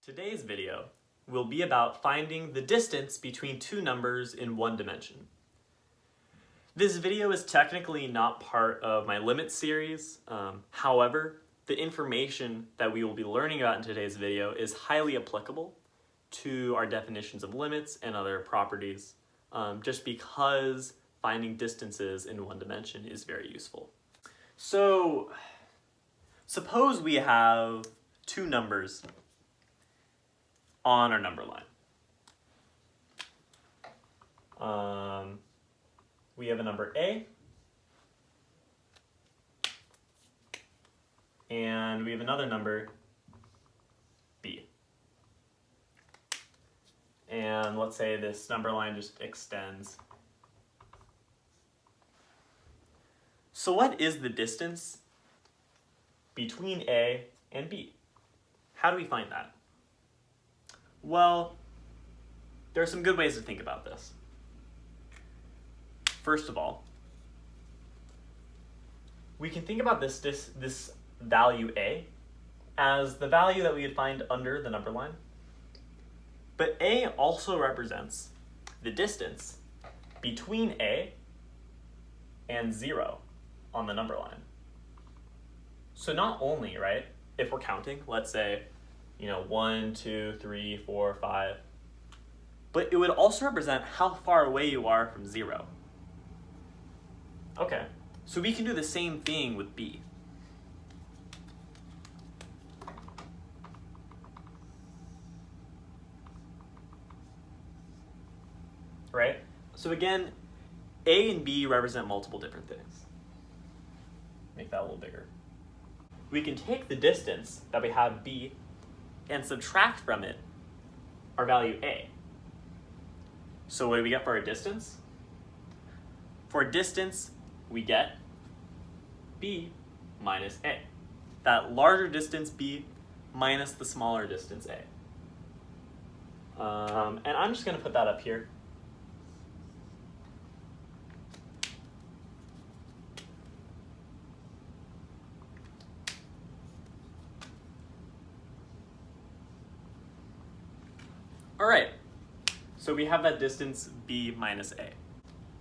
Today's video will be about finding the distance between two numbers in one dimension. This video is technically not part of my limits series. However, the information that we will be learning about in today's video is highly applicable to our definitions of limits and other properties, just because finding distances in one dimension is very useful. So, suppose we have two numbers on our number line. We have a number A, and we have another number B. And let's say this number line just extends. So what is the distance between A and B? How do we find that? Well, there are some good ways to think about this. First of all, we can think about this value A as the value that we would find under the number line. But A also represents the distance between A and 0 on the number line. So not only, right, if we're counting, let's say, 1, 2, 3, 4, 5. But it would also represent how far away you are from 0. Okay, so we can do the same thing with B. Right? So again, A and B represent multiple different things. Make that a little bigger. We can take the distance that we have B and subtract from it our value A. So what do we get for our distance? For distance, we get B minus A. That larger distance B minus the smaller distance A. And I'm just going to put that up here. All right, so we have that distance B minus A.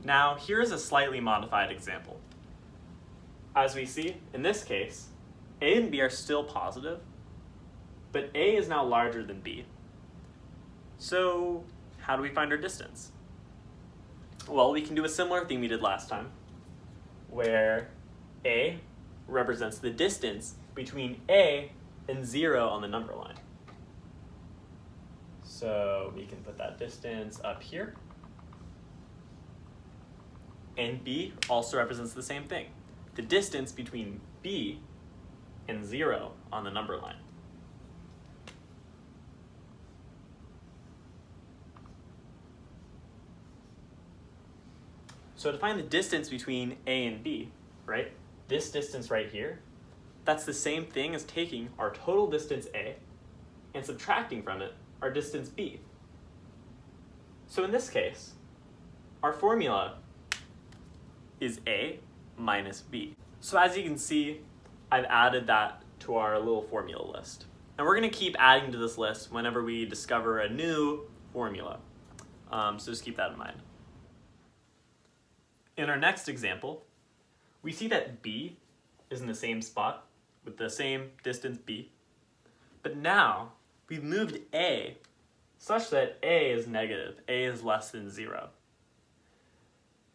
Now, here's a slightly modified example. As we see, in this case, A and B are still positive, but A is now larger than B. So, how do we find our distance? Well, we can do a similar thing we did last time, where A represents the distance between A and 0 on the number line. So we can put that distance up here. And B also represents the same thing, the distance between B and 0 on the number line. So to find the distance between A and B, right, this distance right here, that's the same thing as taking our total distance A and subtracting from it our distance B. So in this case, our formula is A minus B. So as you can see, I've added that to our little formula list. And we're going to keep adding to this list whenever we discover a new formula. So just keep that in mind. In our next example, we see that B is in the same spot with the same distance B. But now, we've moved A such that A is negative. A is less than 0.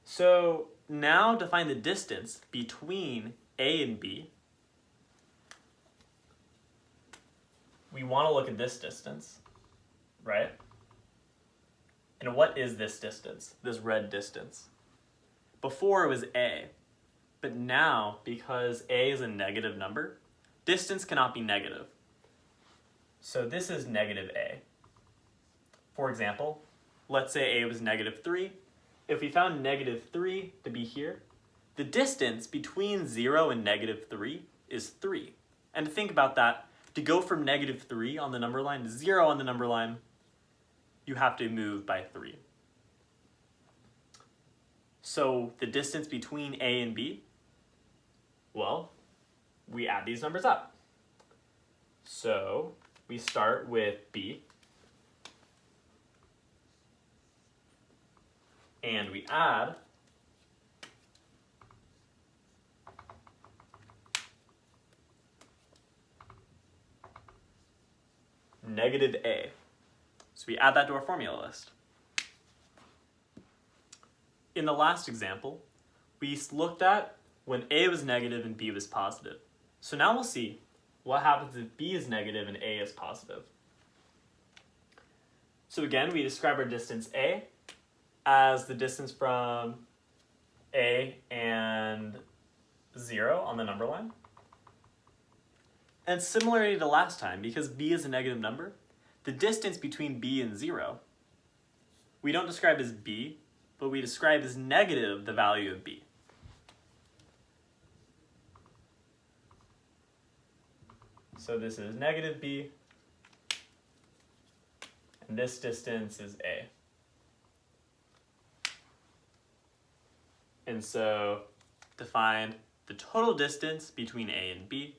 So now to find the distance between A and B, we want to look at this distance, right? And what is this distance, this red distance? Before it was A, but now, because A is a negative number, distance cannot be negative. So this is negative A. For example, let's say A was negative 3. If we found negative 3 to be here, the distance between 0 and negative 3 is 3. And to think about that, to go from negative 3 on the number line to 0 on the number line, you have to move by 3. So the distance between A and B, well, we add these numbers up. So we start with b, and we add negative a. So we add that to our formula list. In the last example, we looked at when a was negative and b was positive. So now we'll see what happens if b is negative and a is positive. So again, we describe our distance a as the distance from a and 0 on the number line. And similarly to last time, because b is a negative number, the distance between b and 0, we don't describe as b, but we describe as negative the value of b. So this is negative b, and this distance is a. And so to find the total distance between a and b,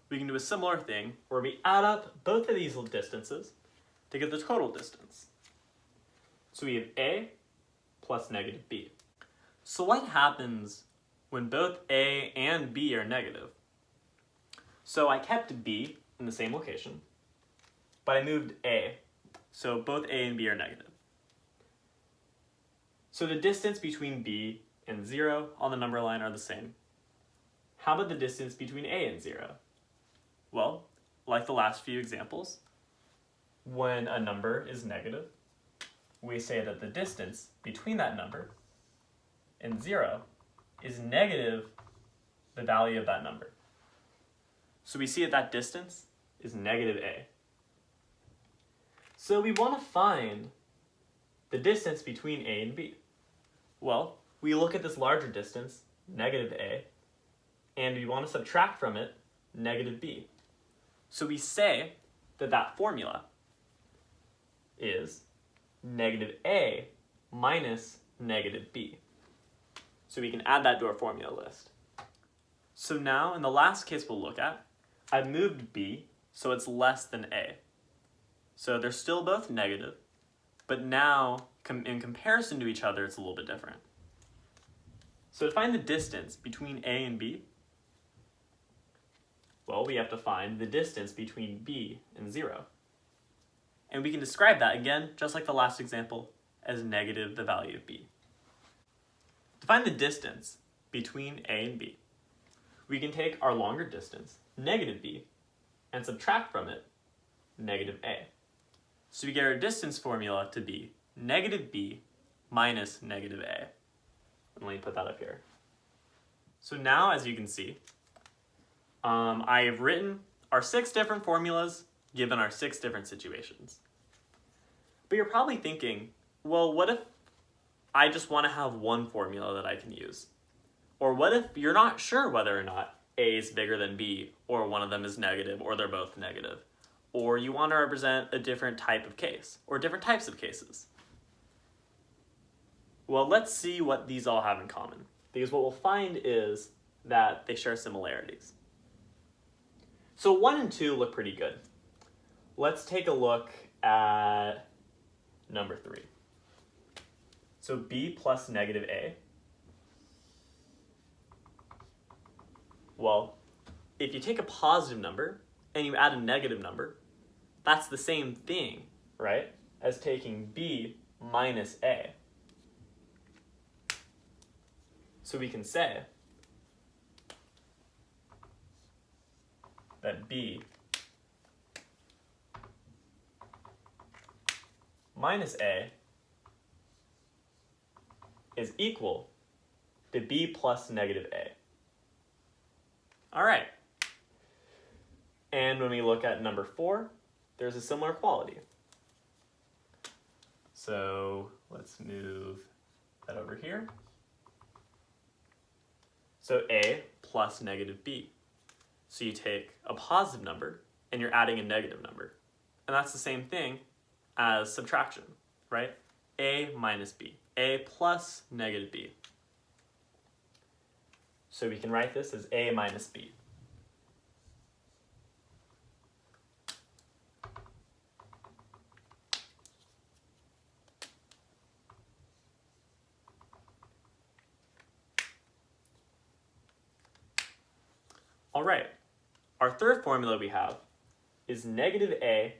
we can do a similar thing where we add up both of these distances to get the total distance. So we have a plus negative b. So what happens when both a and b are negative? So I kept b in the same location, but I moved a. So both a and b are negative. So the distance between b and 0 on the number line are the same. How about the distance between a and 0? Well, like the last few examples, when a number is negative, we say that the distance between that number and 0 is negative the value of that number. So we see that distance is negative a. So we want to find the distance between a and b. Well, we look at this larger distance, negative a, and we want to subtract from it negative b. So we say that that formula is negative a minus negative b. So we can add that to our formula list. So now, in the last case we'll look at, I've moved b so it's less than a. So they're still both negative, but now in comparison to each other it's a little bit different. So to find the distance between a and b, well, we have to find the distance between b and 0. And we can describe that, again, just like the last example, as negative the value of b. To find the distance between a and b, we can take our longer distance, negative b, and subtract from it negative a. So we get our distance formula to be negative b minus negative a. And let me put that up here. So now, as you can see, I have written our 6 different formulas given our 6 different situations. But you're probably thinking, well, what if I just want to have one formula that I can use? Or what if you're not sure whether or not A is bigger than B, or one of them is negative, or they're both negative? Or you want to represent a different type of case, or different types of cases? Well, let's see what these all have in common, because what we'll find is that they share similarities. So 1 and 2 look pretty good. Let's take a look at number 3. So b plus negative a. Well, if you take a positive number and you add a negative number, that's the same thing, right, as taking b minus a. So we can say that b minus a is equal to b plus negative a. All right. And when we look at number 4, there's a similar quality. So let's move that over here. So a plus negative b. So you take a positive number and you're adding a negative number. And that's the same thing as subtraction, right? A minus b. A plus negative b. So we can write this as a minus b. All right, our third formula we have is negative a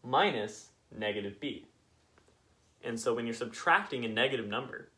minus negative b. And so when you're subtracting a negative number,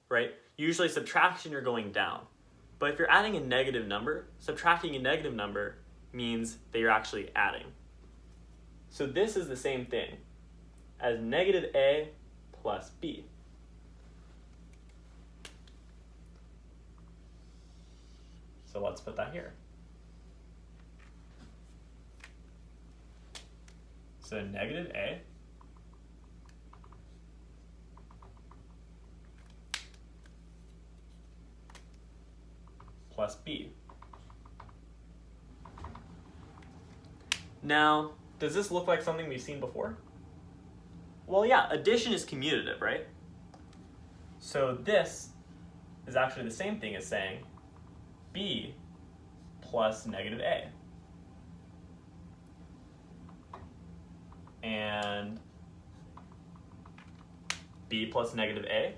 right, usually subtraction you're going down. But if you're adding a negative number, subtracting a negative number means that you're actually adding. So this is the same thing as negative a plus b. So let's put that here. So negative a plus b. Now, does this look like something we've seen before? Well, yeah, addition is commutative, right? So this is actually the same thing as saying b plus negative a. And b plus negative a,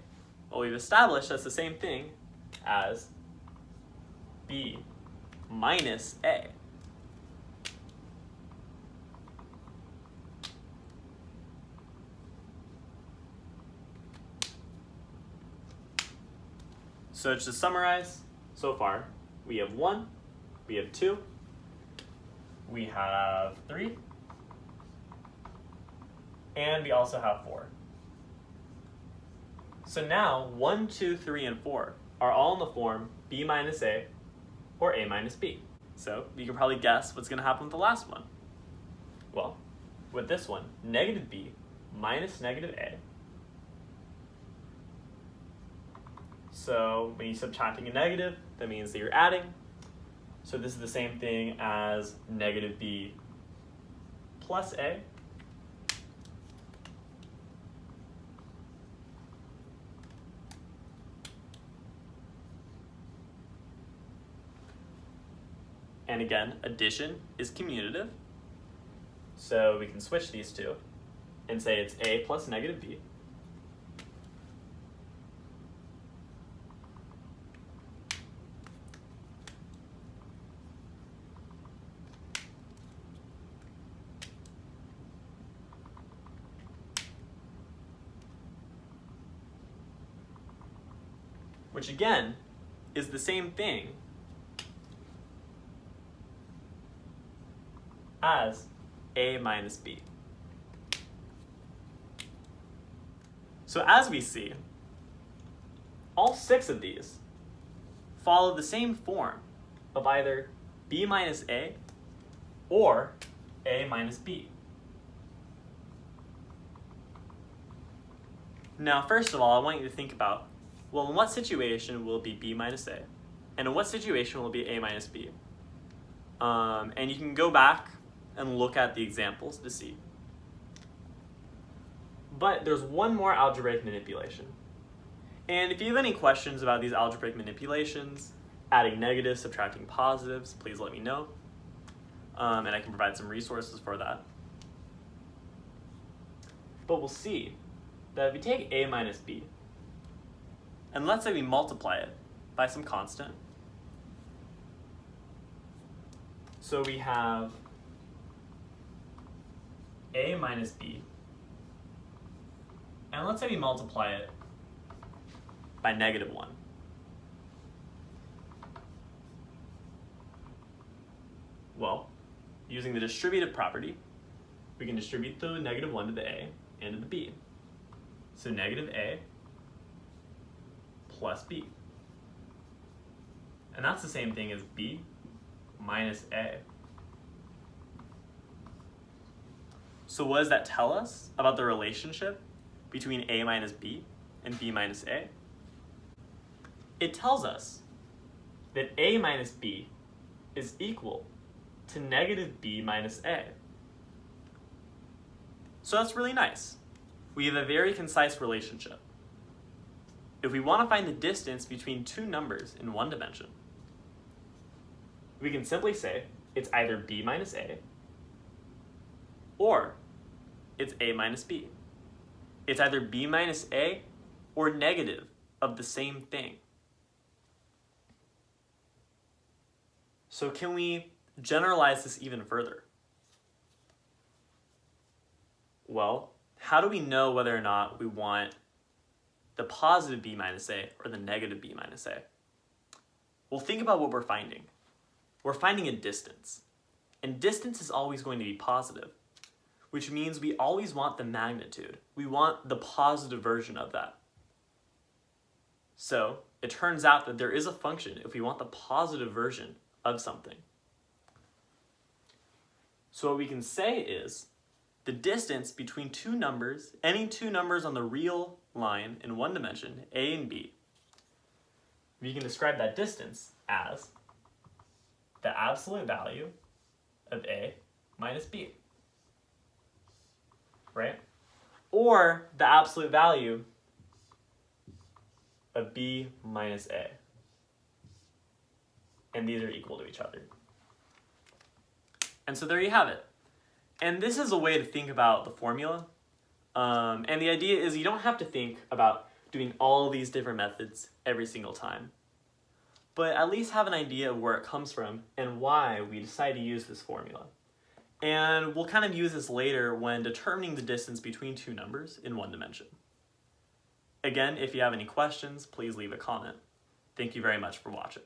well, we've established that's the same thing as b minus a. So just to summarize, so far, we have 1, we have 2, we have 3, and we also have 4. So now 1, 2, 3, and 4 are all in the form b minus a or a minus b. So you can probably guess what's going to happen with the last one. Well, with this one, negative b minus negative a. So when you're subtracting a negative, that means that you're adding. So this is the same thing as negative b plus a. And again, addition is commutative. So we can switch these two and say it's a plus negative b. Which again is the same thing as a minus b. So as we see, all 6 of these follow the same form of either b minus a or a minus b. Now, first of all, I want you to think about, well, in what situation will it be b minus a? And in what situation will it be a minus b? And you can go back and look at the examples to see. But there's one more algebraic manipulation. And if you have any questions about these algebraic manipulations, adding negatives, subtracting positives, please let me know. And I can provide some resources for that. But we'll see that if we take a minus b, and let's say we multiply it by some constant. So we have a minus b, and let's say we multiply it by negative 1. Well, using the distributive property, we can distribute the negative 1 to the a and to the b. So negative a plus b. And that's the same thing as b minus a. So what does that tell us about the relationship between a minus b and b minus a? It tells us that a minus b is equal to negative b minus a. So that's really nice. We have a very concise relationship. If we want to find the distance between two numbers in one dimension, we can simply say it's either b minus a or it's a minus b. It's either b minus a or negative of the same thing. So can we generalize this even further? Well, how do we know whether or not we want the positive b minus a or the negative b minus a? Well, think about what we're finding. We're finding a distance. And distance is always going to be positive, which means we always want the magnitude. We want the positive version of that. So it turns out that there is a function if we want the positive version of something. So what we can say is the distance between two numbers, any two numbers on the real line in one dimension, a and b, we can describe that distance as the absolute value of a minus b, right? Or the absolute value of b minus a. And these are equal to each other. And so there you have it. And this is a way to think about the formula. And the idea is you don't have to think about doing all these different methods every single time, but at least have an idea of where it comes from and why we decide to use this formula. And we'll kind of use this later when determining the distance between two numbers in one dimension. Again, if you have any questions, please leave a comment. Thank you very much for watching.